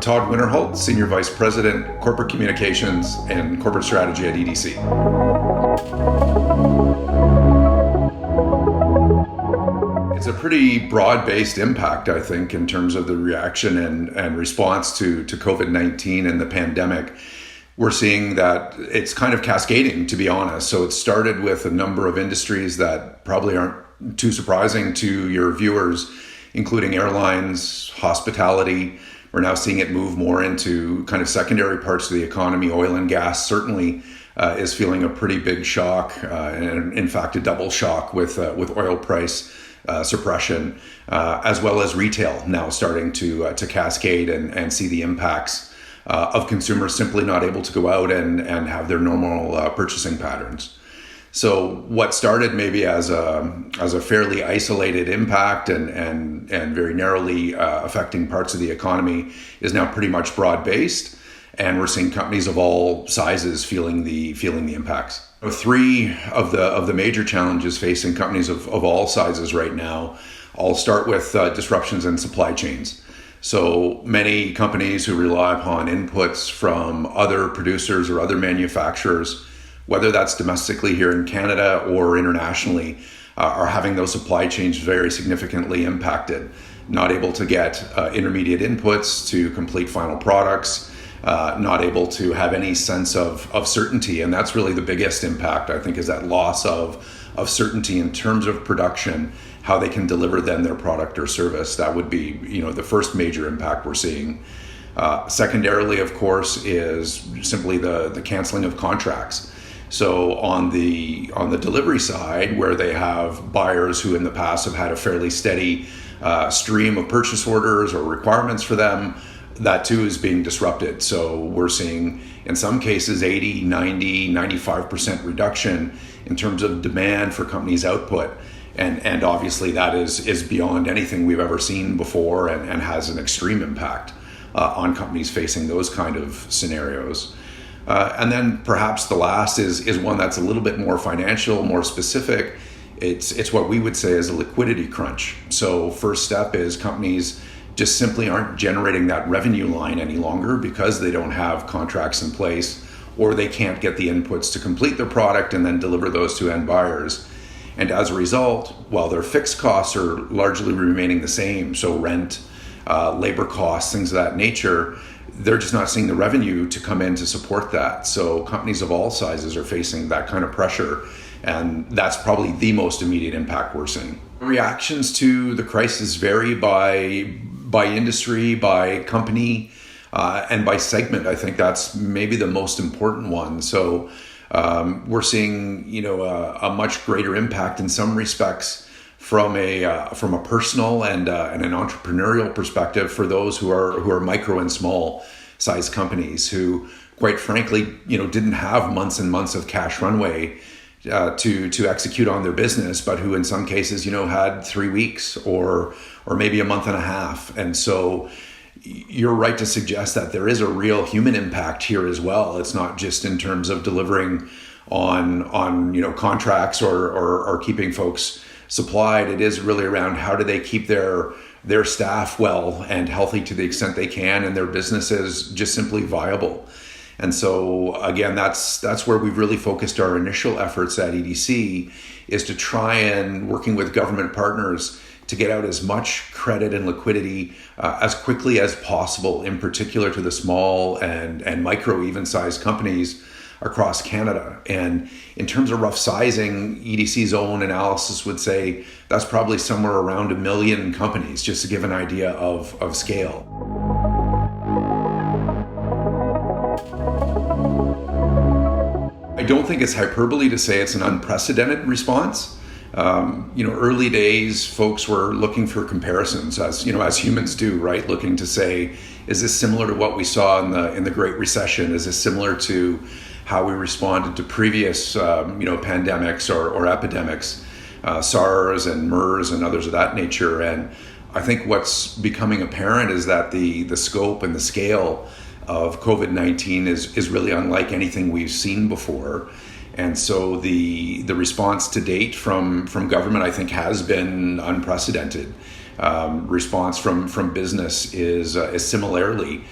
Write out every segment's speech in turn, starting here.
Todd Winterhalt, Senior Vice President, Corporate Communications and Corporate Strategy at EDC. It's a pretty broad-based impact, I think, in terms of the reaction and response to COVID-19 and the pandemic. We're seeing that it's kind of cascading, to be honest. So it started with a number of industries that probably aren't too surprising to your viewers, including airlines, hospitality. We're now seeing it move more into kind of secondary parts of the economy. Oil and gas certainly is feeling a pretty big shock, and in fact a double shock with oil price suppression, as well as retail now starting to cascade and see the impacts of consumers simply not able to go out and have their normal purchasing patterns. So what started maybe as a fairly isolated impact and very narrowly affecting parts of the economy is now pretty much broad-based, and we're seeing companies of all sizes feeling the impacts. Three of the major challenges facing companies of all sizes right now. I'll start with disruptions in supply chains. So many companies who rely upon inputs from other producers or other manufacturers, whether that's domestically here in Canada or internationally, are having those supply chains very significantly impacted. Not able to get intermediate inputs to complete final products, not able to have any sense of certainty. And that's really the biggest impact, I think, is that loss of certainty in terms of production, how they can deliver then their product or service. That would be, the first major impact we're seeing. Secondarily, of course, is simply the canceling of contracts. So on the delivery side, where they have buyers who in the past have had a fairly steady stream of purchase orders or requirements for them, that too is being disrupted. So we're seeing in some cases 80, 90, 95% reduction in terms of demand for companies' output. And obviously that is beyond anything we've ever seen before and has an extreme impact on companies facing those kind of scenarios. And then perhaps the last is one that's a little bit more financial, more specific. It's what we would say is a liquidity crunch. So first step is companies just simply aren't generating that revenue line any longer because they don't have contracts in place, or they can't get the inputs to complete their product and then deliver those to end buyers. And as a result, while their fixed costs are largely remaining the same, so rent, labor costs, things of that nature, they're just not seeing the revenue to come in to support that. So companies of all sizes are facing that kind of pressure, and that's probably the most immediate impact we're seeing. Reactions to the crisis vary by industry, by company, and by segment. I think that's maybe the most important one. So we're seeing, a much greater impact in some respects from a personal and an entrepreneurial perspective for those who are micro and small size companies who, quite frankly, didn't have months and months of cash runway to execute on their business, but who in some cases, had 3 weeks or maybe a month and a half. And so you're right to suggest that there is a real human impact here as well. It's not just in terms of delivering on contracts or keeping folks supplied. It is really around how do they keep their staff well and healthy to the extent they can, and their businesses just simply viable. And so again, that's where we've really focused our initial efforts at EDC, is to try and working with government partners to get out as much credit and liquidity as quickly as possible, in particular to the small and micro even sized companies across Canada. And in terms of rough sizing, EDC's own analysis would say that's probably somewhere around 1 million companies, just to give an idea of scale. I don't think it's hyperbole to say it's an unprecedented response. Early days, folks were looking for comparisons, as humans do, right? Looking to say, is this similar to what we saw in the Great Recession? Is this similar to how we responded to previous, pandemics or epidemics, SARS and MERS and others of that nature? And I think what's becoming apparent is that the scope and the scale of COVID-19 is really unlike anything we've seen before. And so the response to date from government, I think, has been unprecedented. response from business is similarly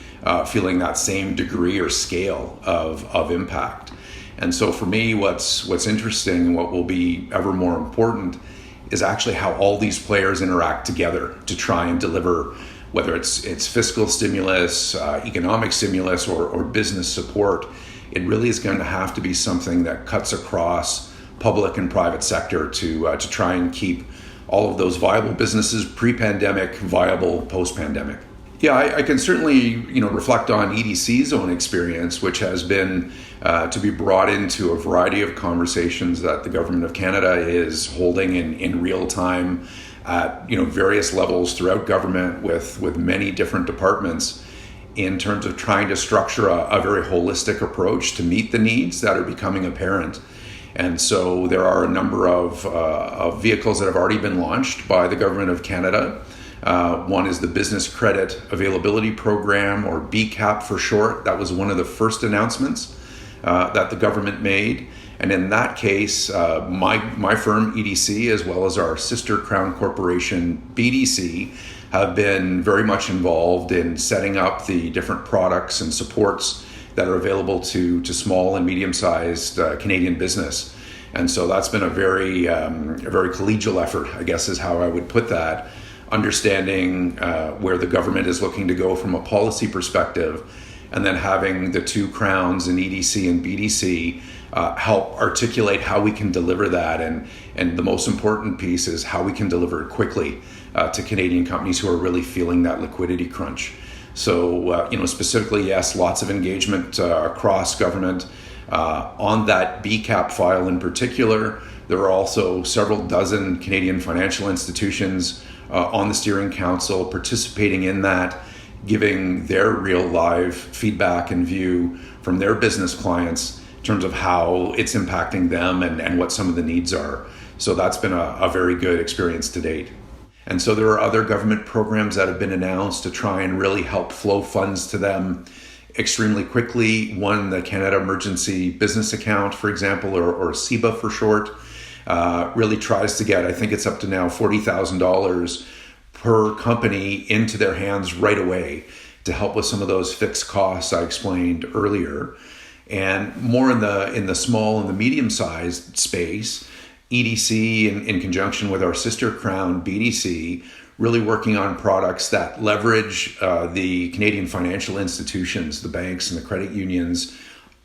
feeling that same degree or scale of impact. And so for me, what's interesting and what will be ever more important is actually how all these players interact together to try and deliver, whether it's fiscal stimulus, economic stimulus, or business support. It really is going to have to be something that cuts across public and private sector to try and keep all of those viable businesses pre-pandemic viable post-pandemic. Yeah, I can certainly reflect on EDC's own experience, which has been to be brought into a variety of conversations that the Government of Canada is holding in real time at various levels throughout government with many different departments in terms of trying to structure a very holistic approach to meet the needs that are becoming apparent. And so there are a number of vehicles that have already been launched by the Government of Canada. One is the Business Credit Availability Program, or BCAP for short. That was one of the first announcements that the government made. And in that case, my firm, EDC, as well as our sister Crown Corporation, BDC, have been very much involved in setting up the different products and supports that are available to small and medium-sized Canadian business. And so that's been a very collegial effort, I guess is how I would put that, understanding where the government is looking to go from a policy perspective, and then having the two crowns in EDC and BDC help articulate how we can deliver that. And the most important piece is how we can deliver it quickly to Canadian companies who are really feeling that liquidity crunch. So, specifically, yes, lots of engagement across government. On that BCAP file in particular, there are also several dozen Canadian financial institutions on the steering council participating in that, giving their real live feedback and view from their business clients in terms of how it's impacting them and what some of the needs are. So that's been a very good experience to date. And so there are other government programs that have been announced to try and really help flow funds to them extremely quickly. One, the Canada Emergency Business Account, for example, or CEBA for short, really tries to get, I think it's up to now $40,000 per company into their hands right away to help with some of those fixed costs I explained earlier. And more in the small and the medium-sized space, EDC, in conjunction with our sister crown, BDC, really working on products that leverage the Canadian financial institutions, the banks and the credit unions,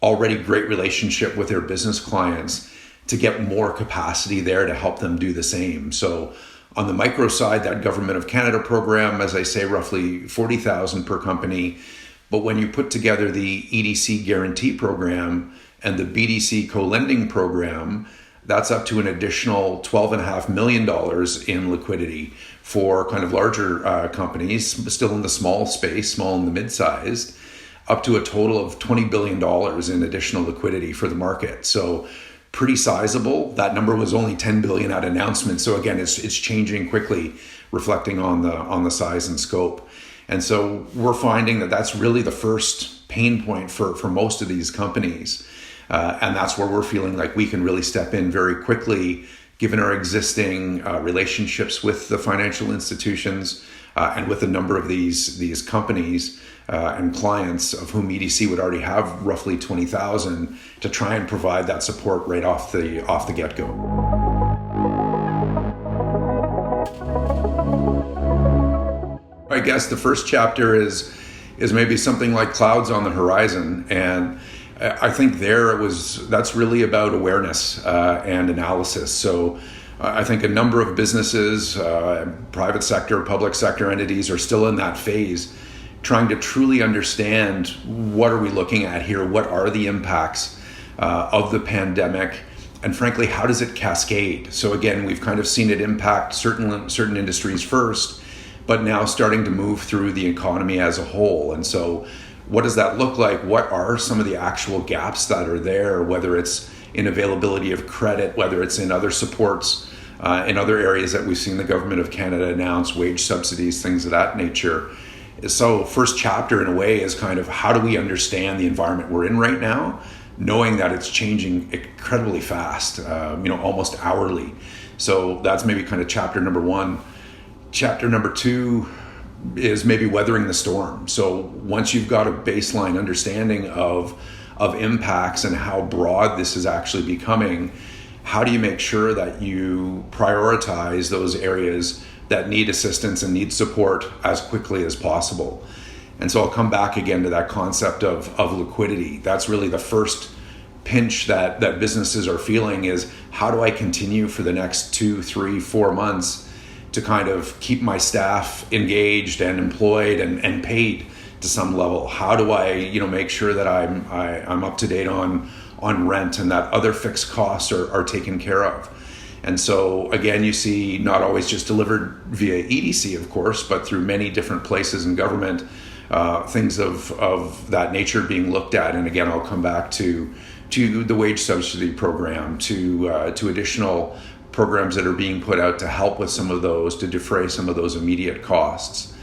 already great relationship with their business clients, to get more capacity there to help them do the same. So on the micro side, that Government of Canada program, as I say, roughly $40,000 per company. But when you put together the EDC guarantee program and the BDC co-lending program, that's up to an additional $12.5 million in liquidity for kind of larger companies, still in the small space, small and the mid-sized, up to a total of $20 billion in additional liquidity for the market. So pretty sizable. That number was only $10 billion at announcement. So again, it's changing quickly, reflecting on the size and scope. And so we're finding that that's really the first pain point for most of these companies. And that's where we're feeling like we can really step in very quickly, given our existing relationships with the financial institutions and with a number of these companies and clients, of whom EDC would already have roughly 20,000, to try and provide that support right off the get-go. I guess the first chapter is maybe something like clouds on the horizon, and I think that's really about awareness and analysis. So I think a number of businesses, private sector, public sector entities are still in that phase, trying to truly understand what are we looking at here, what are the impacts of the pandemic, and frankly, how does it cascade? So again, we've kind of seen it impact certain industries first, but now starting to move through the economy as a whole. And so what does that look like? What are some of the actual gaps that are there, whether it's in availability of credit, whether it's in other supports, in other areas that we've seen the Government of Canada announce, wage subsidies, things of that nature. So first chapter, in a way, is kind of how do we understand the environment we're in right now, knowing that it's changing incredibly fast, almost hourly. So that's maybe kind of chapter number one. Chapter number 2 is maybe weathering the storm. So once you've got a baseline understanding of impacts and how broad this is actually becoming, how do you make sure that you prioritize those areas that need assistance and need support as quickly as possible? And so I'll come back again to that concept of liquidity. That's really the first pinch that businesses are feeling, is how do I continue for the next 2, 3, 4 months to kind of keep my staff engaged and employed and paid to some level? How do I, make sure that I'm up to date on rent and that other fixed costs are taken care of? And so again, you see not always just delivered via EDC, of course, but through many different places in government, things of that nature being looked at. And again, I'll come back to the wage subsidy program, to additional programs that are being put out to help with some of those, to defray some of those immediate costs.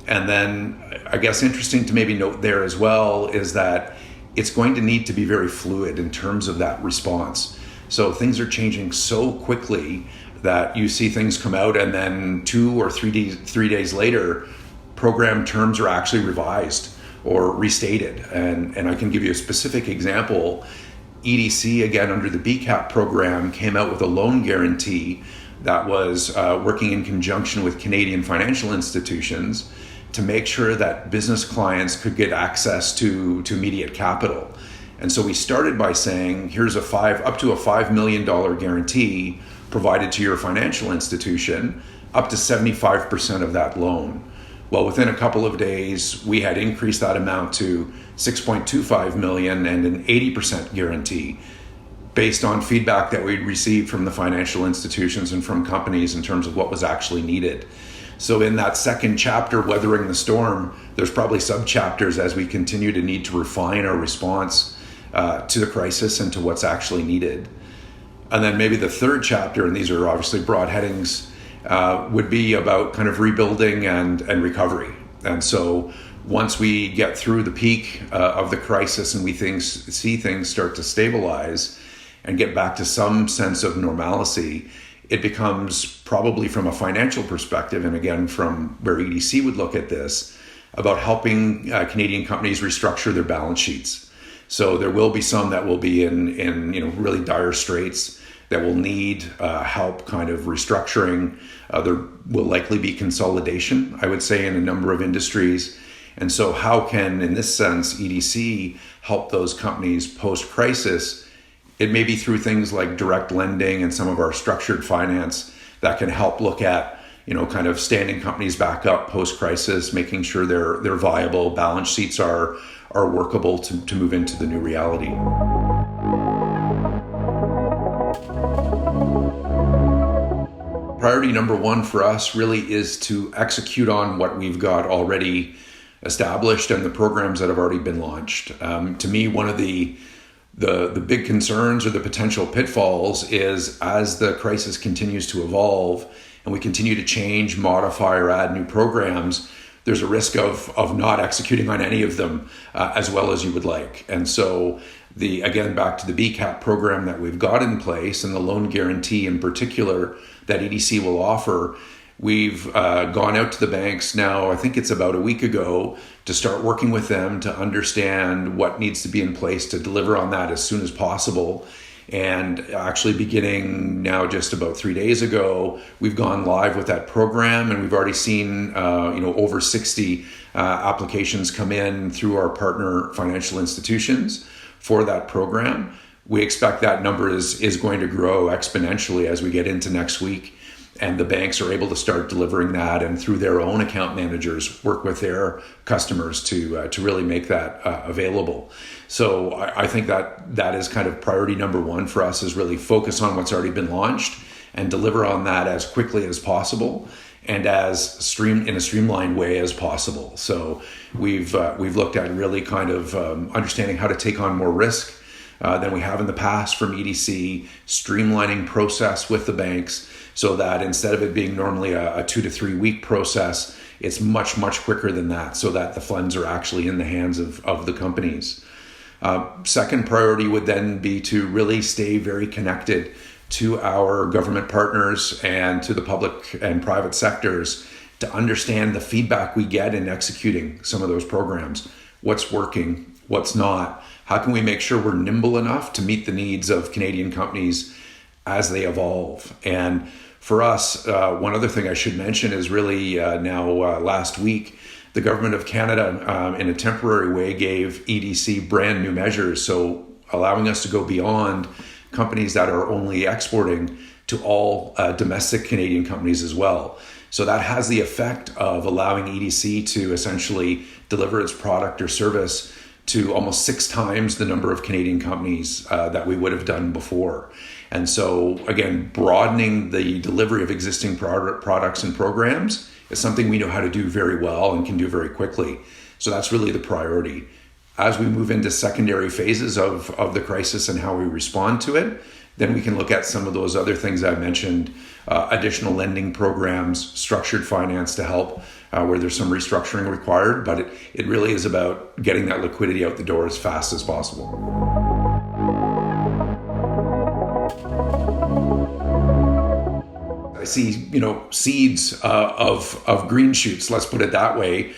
And then I guess interesting to maybe note there as well is that it's going to need to be very fluid in terms of that response. So things are changing so quickly that you see things come out and then 2 or 3 days later, program terms are actually revised or restated. And I can give you a specific example. EDC, again, under the BCAP program, came out with a loan guarantee that was working in conjunction with Canadian financial institutions to make sure that business clients could get access to immediate capital. And so we started by saying, here's up to a $5 million guarantee provided to your financial institution, up to 75% of that loan. Well, within a couple of days, we had increased that amount to $6.25 million and an 80% guarantee based on feedback that we'd received from the financial institutions and from companies in terms of what was actually needed. So in that second chapter, Weathering the Storm, there's probably sub-chapters as we continue to need to refine our response to the crisis and to what's actually needed. And then maybe the third chapter, and these are obviously broad headings, would be about kind of rebuilding and recovery. And so once we get through the peak of the crisis and we see things start to stabilize and get back to some sense of normalcy, it becomes probably from a financial perspective, and again from where EDC would look at this, about helping Canadian companies restructure their balance sheets. So there will be some that will be in really dire straits that will need help kind of restructuring. There will likely be consolidation, I would say, in a number of industries. And so how can, in this sense, EDC help those companies post-crisis? It may be through things like direct lending and some of our structured finance that can help look at, kind of standing companies back up post-crisis, making sure they're viable, balance sheets are workable to move into the new reality. Priority number 1 for us really is to execute on what we've got already established and the programs that have already been launched. To me, one of the big concerns or the potential pitfalls is as the crisis continues to evolve and we continue to change, modify, or add new programs, there's a risk of not executing on any of them as well as you would like. And so again, back to the BCAP program that we've got in place and the loan guarantee in particular that EDC will offer, we've gone out to the banks now, I think it's about a week ago, to start working with them to understand what needs to be in place to deliver on that as soon as possible. And actually beginning now just about 3 days ago, we've gone live with that program, and we've already seen over 60 applications come in through our partner financial institutions for that program. We expect that number is going to grow exponentially as we get into next week, and the banks are able to start delivering that, and through their own account managers work with their customers to really make that available. So I think that is kind of priority number 1 for us, is really focus on what's already been launched and deliver on that as quickly as possible and in a streamlined way as possible. So we've looked at really kind of understanding how to take on more risk than we have in the past from EDC, streamlining process with the banks so that instead of it being normally a 2 to 3 week process, it's much, much quicker than that, so that the funds are actually in the hands of the companies. Second priority would then be to really stay very connected to our government partners and to the public and private sectors to understand the feedback we get in executing some of those programs. What's working, what's not? How can we make sure we're nimble enough to meet the needs of Canadian companies as they evolve? And for us, one other thing I should mention is really last week, the Government of Canada, in a temporary way, gave EDC brand new measures, so allowing us to go beyond companies that are only exporting to all domestic Canadian companies as well. So that has the effect of allowing EDC to essentially deliver its product or service to almost 6 times the number of Canadian companies that we would have done before. And so, again, broadening the delivery of existing products and programs is something we know how to do very well and can do very quickly. So that's really the priority. As we move into secondary phases of the crisis and how we respond to it, then we can look at some of those other things I mentioned, additional lending programs, structured finance to help where there's some restructuring required, but it really is about getting that liquidity out the door as fast as possible. I see, seeds of green shoots, let's put it that way,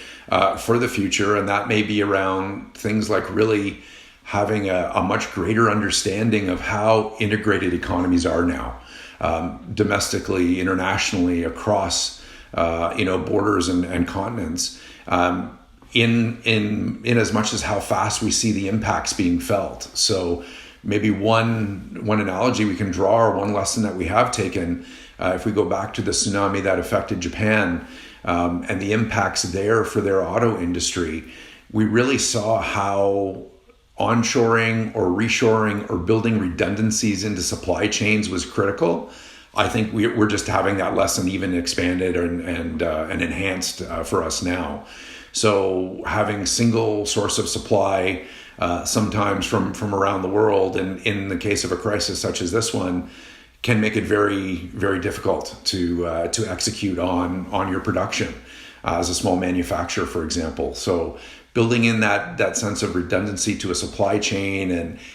for the future, and that may be around things like really having a much greater understanding of how integrated economies are now, domestically, internationally, across borders and continents, in as much as how fast we see the impacts being felt. So maybe one analogy we can draw, or one lesson that we have taken, if we go back to the tsunami that affected Japan and the impacts there for their auto industry, we really saw how onshoring or reshoring or building redundancies into supply chains was critical. I think we're just having that lesson even expanded and enhanced for us now. So having single source of supply, sometimes from around the world, and in the case of a crisis such as this one, can make it very, very difficult to execute on your production as a small manufacturer, for example. So building in that sense of redundancy to a supply chain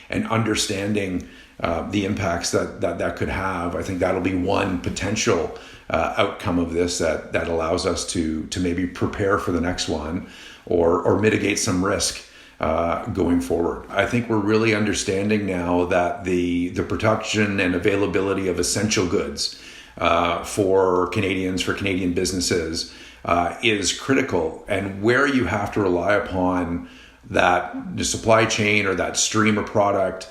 and understanding the impacts that could have, I think that'll be one potential outcome of this that allows us to maybe prepare for the next one or mitigate some risk going forward. I think we're really understanding now that the production and availability of essential goods for Canadians, for Canadian businesses, is critical, and where you have to rely upon the supply chain or that stream of product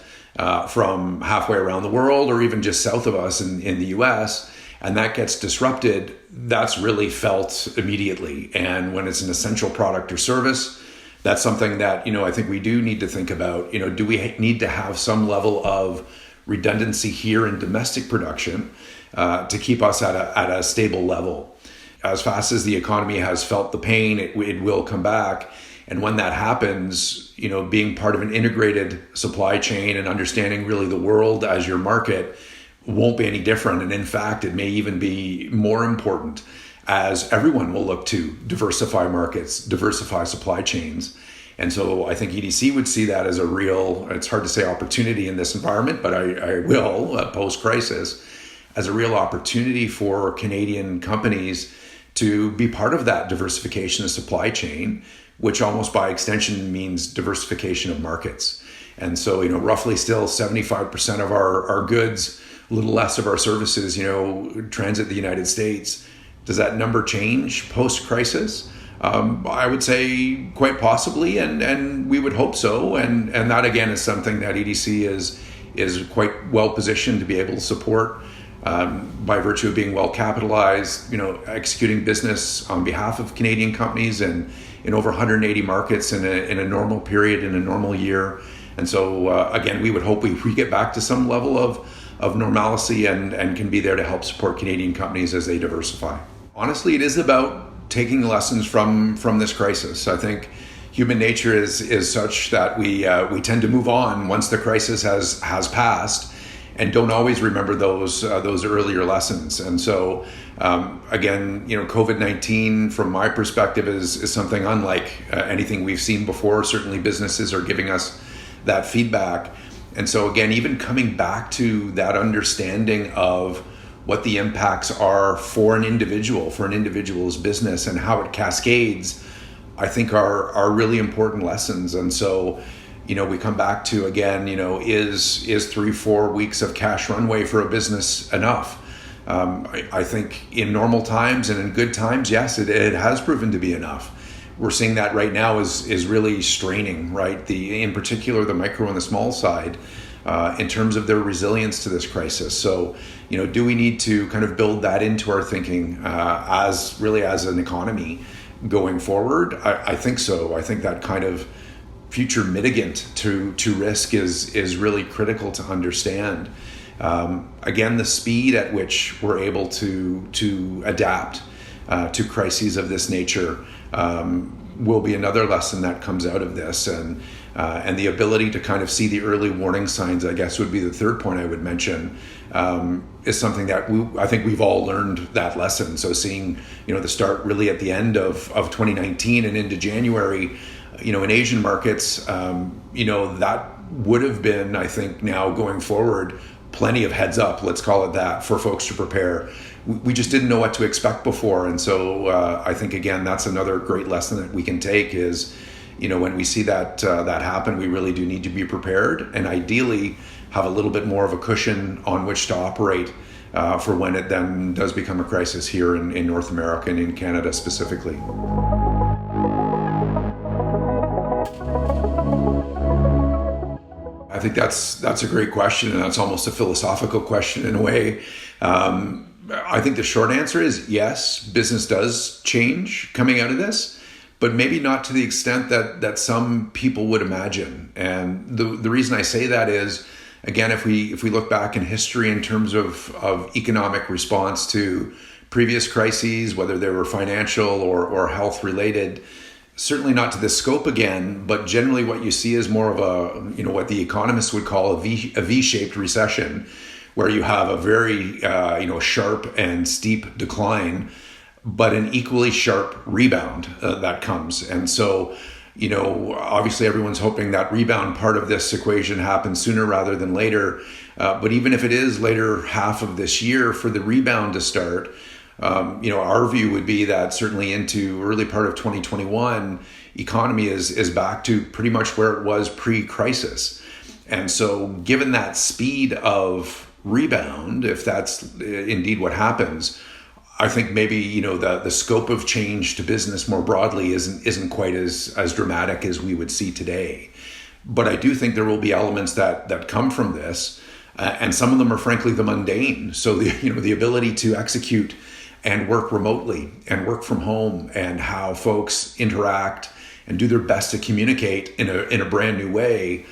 from halfway around the world or even just south of us in the US, and that gets disrupted, that's really felt immediately. And when it's an essential product or service, that's something that, I think we do need to think about. Do we need to have some level of redundancy here in domestic production to keep us at a stable level? As fast as the economy has felt the pain, it will come back. And when that happens, being part of an integrated supply chain and understanding really the world as your market won't be any different. And in fact, it may even be more important, as everyone will look to diversify markets, diversify supply chains. And so I think EDC would see that as a real, it's hard to say opportunity in this environment, but I will, post-crisis, as a real opportunity for Canadian companies to be part of that diversification of supply chain, which almost by extension means diversification of markets. And so, roughly still 75% of our goods, a little less of our services, transit the United States. Does that number change post-crisis? I would say quite possibly, and we would hope so. And that, again, is something that EDC is quite well positioned to be able to support by virtue of being well capitalized, executing business on behalf of Canadian companies and in over 180 markets in a normal period, in a normal year. And so, again, we would hope we get back to some level of normalcy and can be there to help support Canadian companies as they diversify. Honestly, it is about taking lessons from this crisis. I think human nature is such that we tend to move on once the crisis has passed, and don't always remember those earlier lessons. And so, again, COVID-19, from my perspective, is something unlike anything we've seen before. Certainly, businesses are giving us that feedback. And so again, even coming back to that understanding of what the impacts are for an individual's business and how it cascades, I think are really important lessons. And so, we come back to, again, is 3-4 weeks of cash runway for a business enough? I think in normal times and in good times, yes, it has proven to be enough. We're seeing that right now is really straining, right? In particular, the micro and the small side, in terms of their resilience to this crisis. So, do we need to kind of build that into our thinking as an economy going forward? I think so. I think that kind of future mitigant to risk is really critical to understand. Again, the speed at which we're able to adapt to crises of this nature will be another lesson that comes out of this, and the ability to kind of see the early warning signs, I guess, would be the third point I would mention, is something that I think we've all learned that lesson. So seeing, the start really at the end of 2019 and into January, in Asian markets, that would have been, I think, now going forward, plenty of heads up, let's call it that, for folks to prepare. We just didn't know what to expect before. And so I think, again, that's another great lesson that we can take is, when we see that happen, we really do need to be prepared and ideally have a little bit more of a cushion on which to operate for when it then does become a crisis here in North America and in Canada specifically. I think that's a great question, and that's almost a philosophical question in a way. I think the short answer is yes, business does change coming out of this, but maybe not to the extent that some people would imagine. And the reason I say that is, again, if we look back in history in terms of economic response to previous crises, whether they were financial or health related, certainly not to this scope again, but generally what you see is more of a, what the economists would call a V-shaped recession, where you have a very, sharp and steep decline, but an equally sharp rebound that comes. And so, obviously everyone's hoping that rebound part of this equation happens sooner rather than later. But even if it is later half of this year for the rebound to start, our view would be that certainly into early part of 2021, economy is back to pretty much where it was pre-crisis. And so given that speed of rebound, if that's indeed what happens, I think maybe, the scope of change to business more broadly isn't quite as dramatic as we would see today. But I do think there will be elements that come from this, and some of them are frankly the mundane. So the ability to execute and work remotely and work from home, and how folks interact and do their best to communicate in a brand new way,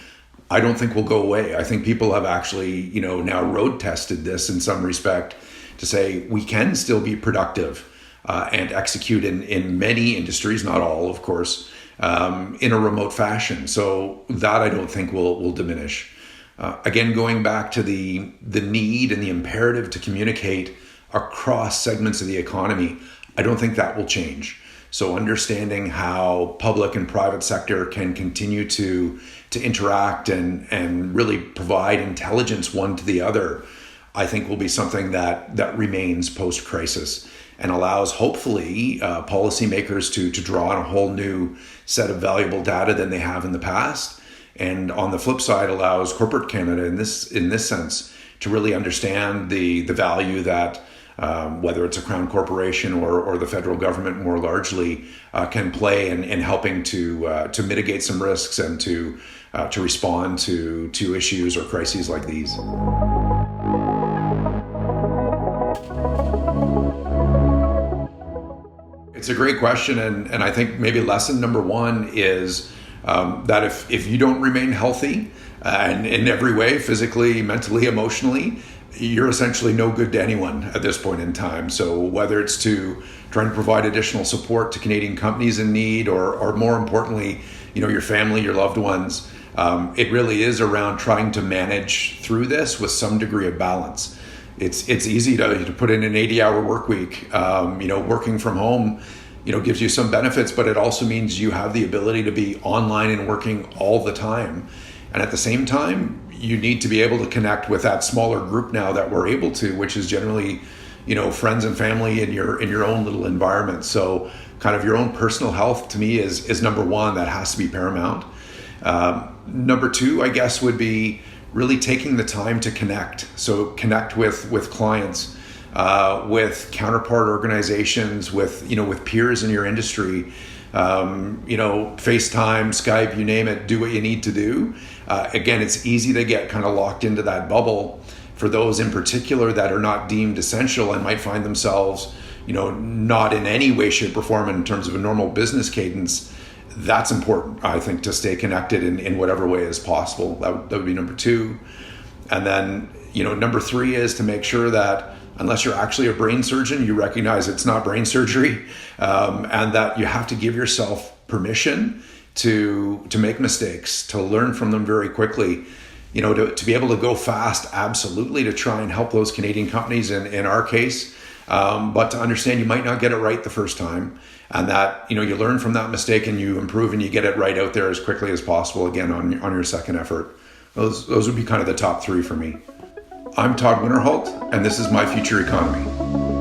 I don't think will go away. I think people have actually, now road tested this in some respect to say we can still be productive and execute in many industries, not all, of course, in a remote fashion. So that I don't think will diminish. Again, going back to the need and the imperative to communicate across segments of the economy, I don't think that will change. So understanding how public and private sector can continue to interact and really provide intelligence one to the other, I think will be something that remains post-crisis and allows, hopefully, policymakers to draw on a whole new set of valuable data than they have in the past. And on the flip side, allows corporate Canada in this sense to really understand the value that whether it's a crown corporation or the federal government more largely can play in helping to mitigate some risks and to respond to issues or crises like these. It's a great question, and I think maybe lesson number one is that if you don't remain healthy and in every way, physically, mentally, emotionally, you're essentially no good to anyone at this point in time. So whether it's to trying to provide additional support to Canadian companies in need, or more importantly, your family, your loved ones, it really is around trying to manage through this with some degree of balance. It's easy to put in an 80-hour work week. Working from home, gives you some benefits, but it also means you have the ability to be online and working all the time. And at the same time, you need to be able to connect with that smaller group now that we're able to, which is generally, friends and family in your own little environment. So kind of your own personal health to me is number one. That has to be paramount. Number two, I guess, would be really taking the time to connect. So connect with clients, with counterpart organizations, with peers in your industry. FaceTime, Skype, you name it, do what you need to do. Again, it's easy to get kind of locked into that bubble for those in particular that are not deemed essential and might find themselves, not in any way, shape, or form in terms of a normal business cadence. That's important, I think, to stay connected in whatever way is possible. That would be number two. And then, number three is to make sure that unless you're actually a brain surgeon, you recognize it's not brain surgery, and that you have to give yourself permission to make mistakes, to learn from them very quickly, to be able to go fast, absolutely, to try and help those Canadian companies in our case, but to understand you might not get it right the first time, and that, you learn from that mistake and you improve and you get it right out there as quickly as possible again on your second effort. Those would be kind of the top three for me. I'm Todd Winterhalt, and this is My Future Economy.